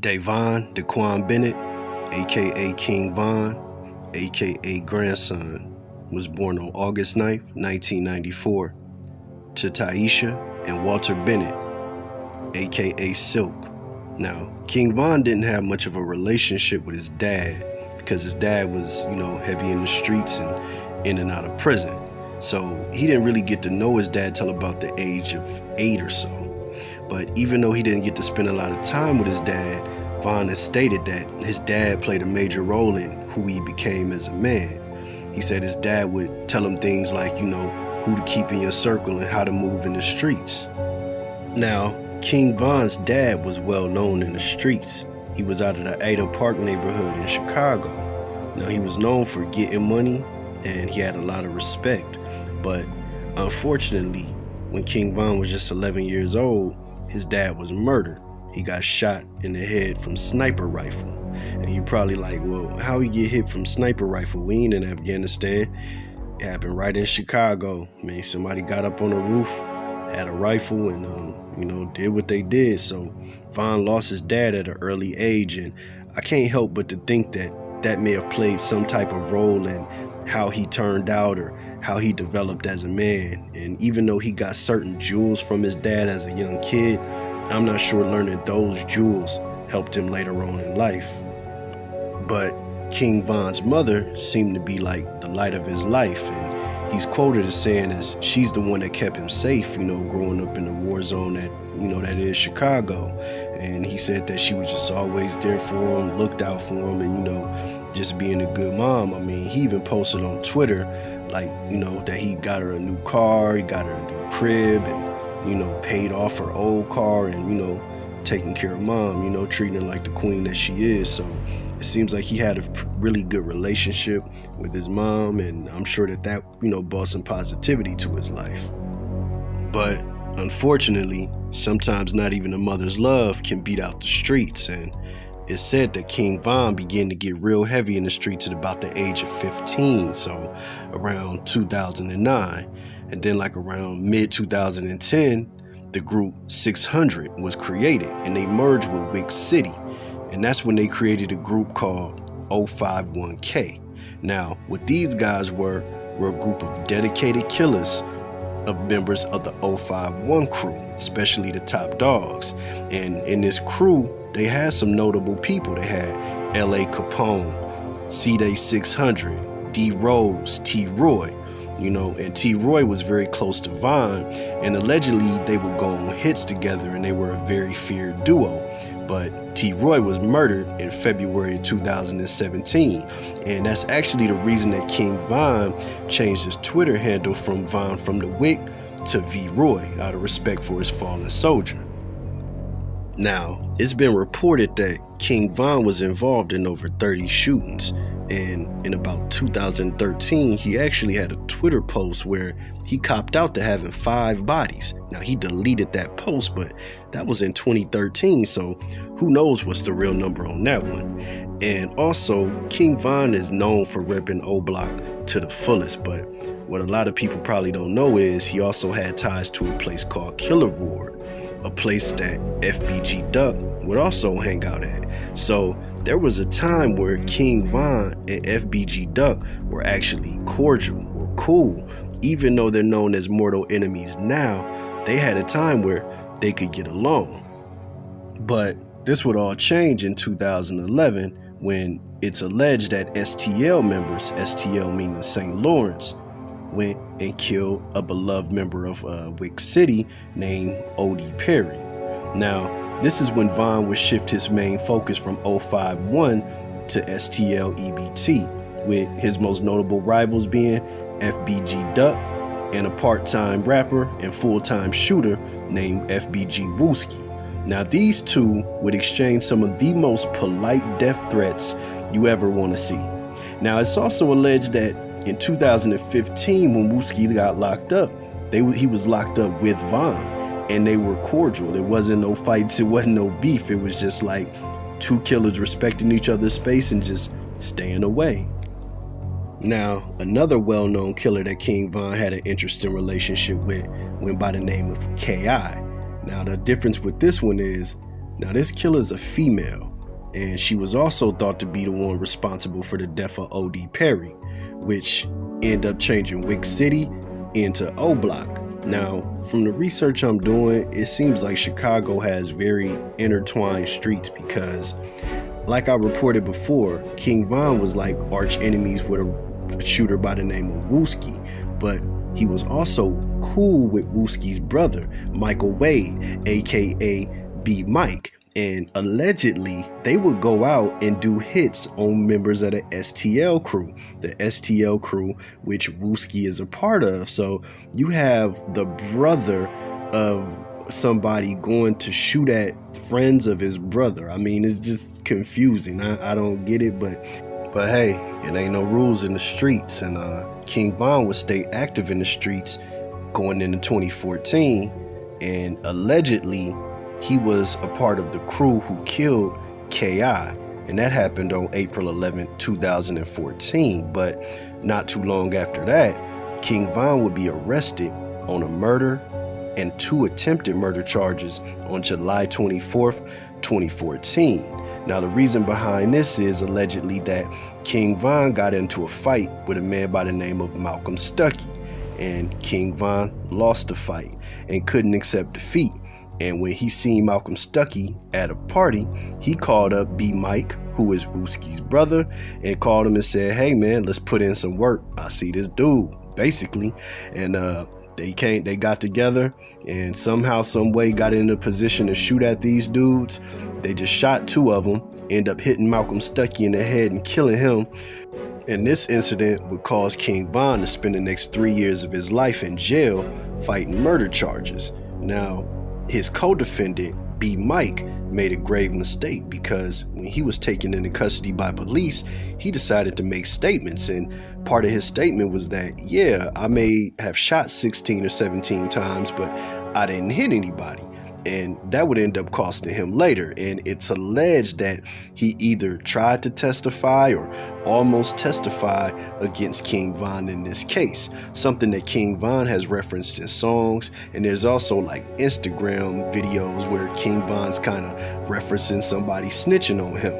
Davon Daquan Bennett, aka King Von, aka Grandson, was born on August 9th, 1994, to Taisha and Walter Bennett, aka Silk. Now, King Von didn't have much of a relationship with his dad because his dad was, heavy in the streets and in and out of prison. So he didn't really get to know his dad till about the age of 8 or so. But even though he didn't get to spend a lot of time with his dad, Von has stated that his dad played a major role in who he became as a man. He said his dad would tell him things like, who to keep in your circle and how to move in the streets. Now, King Von's dad was well known in the streets. He was out of the Ada Park neighborhood in Chicago. Now, he was known for getting money and he had a lot of respect. But unfortunately, when King Von was just 11 years old, his dad was murdered. He got shot in the head from sniper rifle. And you're probably like, well, how he get hit from sniper rifle? We ain't in Afghanistan. It happened right in Chicago. Man, somebody got up on a roof, had a rifle, and did what they did. So Von lost his dad at an early age, and I can't help but to think that may have played some type of role in how he turned out or how he developed as a man. And even though he got certain jewels from his dad as a young kid, I'm not sure learning those jewels helped him later on in life. But King Von's mother seemed to be like the light of his life, and he's quoted as saying as she's the one that kept him safe, growing up in the war zone that is Chicago. And he said that she was just always there for him, looked out for him, and just being a good mom. I mean, he even posted on Twitter that he got her a new car, he got her a new crib, and paid off her old car, and taking care of mom, treating her like the queen that she is. So it seems like he had a really good relationship with his mom, and I'm sure that brought some positivity to his life. But unfortunately, sometimes not even a mother's love can beat out the streets, and it's said that King Von began to get real heavy in the streets at about the age of 15, so around 2009. And then around mid-2010, the group 600 was created, and they merged with Wick City. And that's when they created a group called 051K. Now, what these guys were a group of dedicated killers of members of the 051 crew, especially the top dogs. And in this crew, they had some notable people. They had L.A. Capone, C-Day 600, D. Rose, T. Roy. And T. Roy was very close to Von, and allegedly they would go on hits together, and they were a very feared duo. But T. Roy was murdered in February 2017, and that's actually the reason that King Von changed his Twitter handle from Von from the Wick to V. Roy, out of respect for his fallen soldier. Now, it's been reported that King Von was involved in over 30 shootings, and in about 2013, he actually had a Twitter post where he copped out to having 5 bodies. Now, he deleted that post, but that was in 2013, so who knows what's the real number on that one. And also, King Von is known for repping Oblock to the fullest, but what a lot of people probably don't know is he also had ties to a place called Killer Ward, a place that FBG Duck would also hang out at. So there was a time where King Von and FBG Duck were actually cordial or cool. Even though they're known as mortal enemies now, they had a time where they could get along. But this would all change in 2011 when it's alleged that STL members, STL meaning St. Lawrence, went and killed a beloved member of Wick City named O.D. Perry. Now, this is when Von would shift his main focus from 051 to STL EBT, with his most notable rivals being FBG Duck and a part-time rapper and full-time shooter named FBG Wooski. Now, these two would exchange some of the most polite death threats you ever want to see. Now, it's also alleged that in 2015, when Wooski got locked up, he was locked up with Von, and they were cordial. There wasn't no fights, it wasn't no beef. It was just like two killers respecting each other's space and just staying away. Now, another well-known killer that King Von had an interesting relationship with went by the name of K.I. Now, the difference with this one is, now this killer's a female, and she was also thought to be the one responsible for the death of O.D. Perry, which ended up changing Wick City into Oblock. Now, from the research I'm doing, it seems like Chicago has very intertwined streets because, like I reported before, King Von was like arch enemies with a shooter by the name of Wooski, but he was also cool with Wooski's brother, Michael Wade, aka B Mike, and allegedly they would go out and do hits on members of the STL crew, which Wooski is a part of. So you have the brother of somebody going to shoot at friends of his brother. I mean, it's just confusing. I don't get it, but hey, it ain't no rules in the streets, and King Von would stay active in the streets going into 2014, and allegedly he was a part of the crew who killed K.I., and that happened on April 11, 2014. But not too long after that, King Von would be arrested on a murder and 2 attempted murder charges on July 24th, 2014. Now, the reason behind this is allegedly that King Von got into a fight with a man by the name of Malcolm Stuckey, and King Von lost the fight and couldn't accept defeat. And when he seen Malcolm Stuckey at a party, he called up B Mike, who is Wooski's brother, and called him and said, "Hey man, let's put in some work. I see this dude," basically. And they got together and somehow, some way got in a position to shoot at these dudes. They just shot 2 of them, end up hitting Malcolm Stuckey in the head and killing him. And this incident would cause King Von to spend the next 3 years of his life in jail fighting murder charges. Now, his co-defendant, B Mike, made a grave mistake because when he was taken into custody by police, he decided to make statements, and part of his statement was that, yeah, I may have shot 16 or 17 times, but I didn't hit anybody. And that would end up costing him later. And it's alleged that he either tried to testify or almost testify against King Von in this case, something that King Von has referenced in songs. And there's also like Instagram videos where King Von's kind of referencing somebody snitching on him.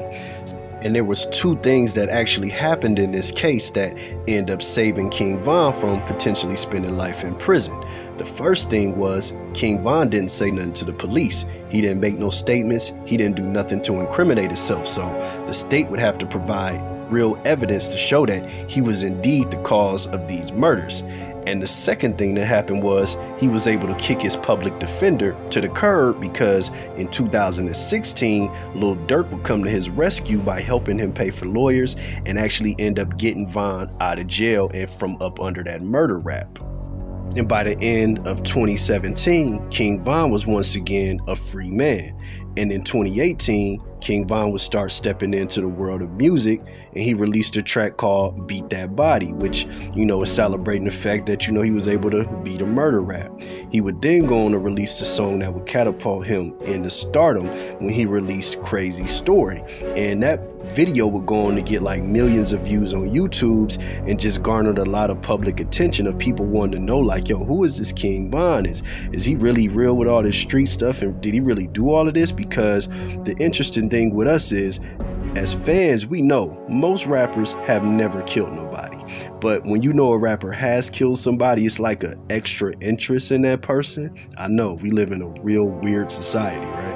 And there was 2 things that actually happened in this case that end up saving King Von from potentially spending life in prison. The first thing was King Von didn't say nothing to the police. He didn't make no statements. He didn't do nothing to incriminate himself. So the state would have to provide real evidence to show that he was indeed the cause of these murders. And the second thing that happened was he was able to kick his public defender to the curb because in 2016, Lil Durk would come to his rescue by helping him pay for lawyers and actually end up getting Von out of jail and from up under that murder rap. And by the end of 2017, King Von was once again a free man. And in 2018, King Von would start stepping into the world of music, and he released a track called Beat That Body, which, is celebrating the fact that, he was able to beat a murder rap. He would then go on to release a song that would catapult him into stardom when he released Crazy Story. And that video would go on to get like millions of views on YouTube and just garnered a lot of public attention of people wanting to know, like, yo, who is this King Von? Is he really real with all this street stuff? And did he really do all of this? Because the interesting thing with us is, as fans, we know most rappers have never killed nobody. But when you know a rapper has killed somebody, it's like an extra interest in that person. I know we live in a real weird society, right?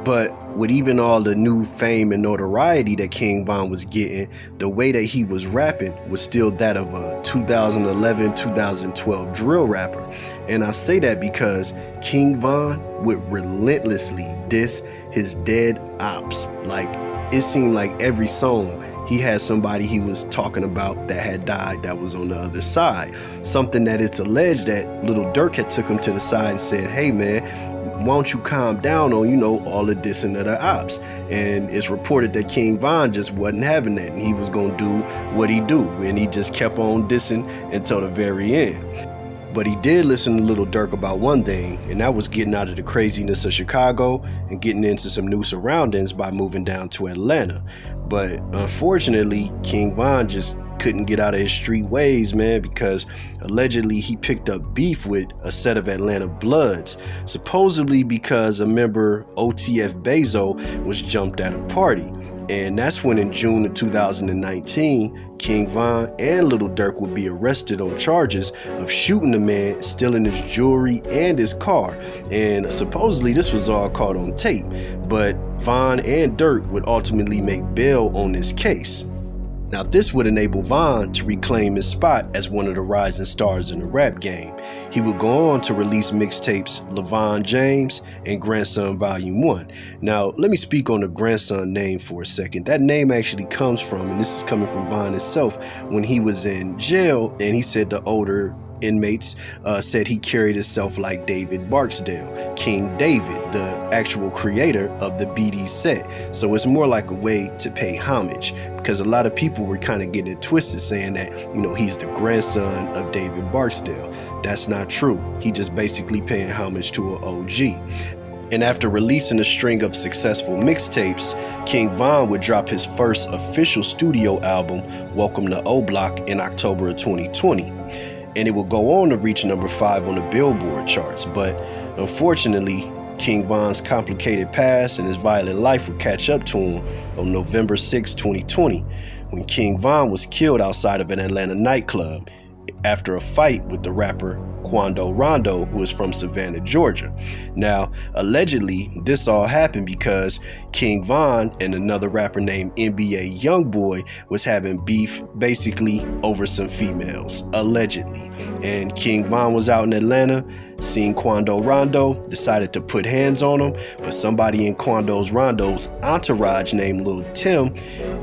But with even all the new fame and notoriety that King Von was getting, the way that he was rapping was still that of a 2011, 2012 drill rapper. And I say that because King Von would relentlessly diss his dead ops. Like, it seemed like every song he had somebody he was talking about that had died that was on the other side. Something that it's alleged that Lil Durk had took him to the side and said, "Hey man, why don't you calm down on, all the dissing of the ops?" And it's reported that King Von just wasn't having that, and he was gonna do what he do, and he just kept on dissing until the very end. But he did listen to Lil Durk about one thing, and that was getting out of the craziness of Chicago and getting into some new surroundings by moving down to Atlanta. But unfortunately, King Von just couldn't get out of his street ways, man, because allegedly he picked up beef with a set of Atlanta Bloods, supposedly because a member, OTF Bezo, was jumped at a party. And that's when in June of 2019, King Von and Lil Durk would be arrested on charges of shooting the man, stealing his jewelry and his car. And supposedly this was all caught on tape, but Von and Durk would ultimately make bail on this case. Now this would enable Von to reclaim his spot as one of the rising stars in the rap game. He would go on to release mixtapes LaVon James and Grandson Volume 1. Now let me speak on the Grandson name for a second. That name actually comes from, and this is coming from Von himself, when he was in jail, and he said the older inmates said he carried himself like David Barksdale, King David, the actual creator of the BD set. So it's more like a way to pay homage, because a lot of people were kind of getting it twisted saying that, you know, he's the grandson of David Barksdale. That's not true. He just basically paying homage to an OG. And after releasing a string of successful mixtapes, King Von would drop his first official studio album, Welcome to Oblock, in October of 2020. And it would go on to reach number 5 on the Billboard charts. But unfortunately, King Von's complicated past and his violent life would catch up to him on November 6, 2020, when King Von was killed outside of an Atlanta nightclub after a fight with the rapper Quando Rondo, who is from Savannah, Georgia. Now, allegedly, this all happened because King Von and another rapper named NBA Youngboy was having beef basically over some females, allegedly. And King Von was out in Atlanta, seen Quando Rondo, decided to put hands on him, but somebody in Quando's Rondo's entourage named Lil Tim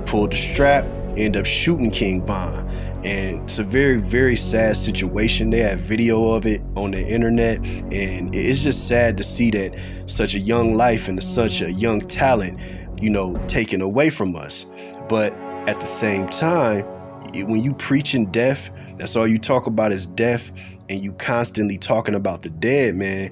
pulled the strap, ended up shooting King Von. And it's a very, very sad situation. They have video of it on the internet, and it's just sad to see that such a young life and such a young talent, you know, taken away from us. But at the same time, when you preaching death, that's all you talk about is death, and you constantly talking about the dead, man.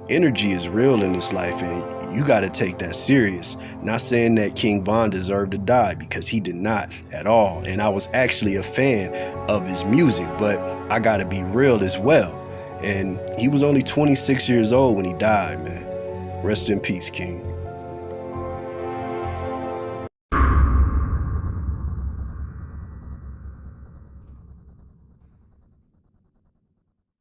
Energy is real in this life, and you got to take that serious. Not saying that King Von deserved to die, because he did not at all. And I was actually a fan of his music, but I got to be real as well. And he was only 26 years old when he died, man. Rest in peace, King.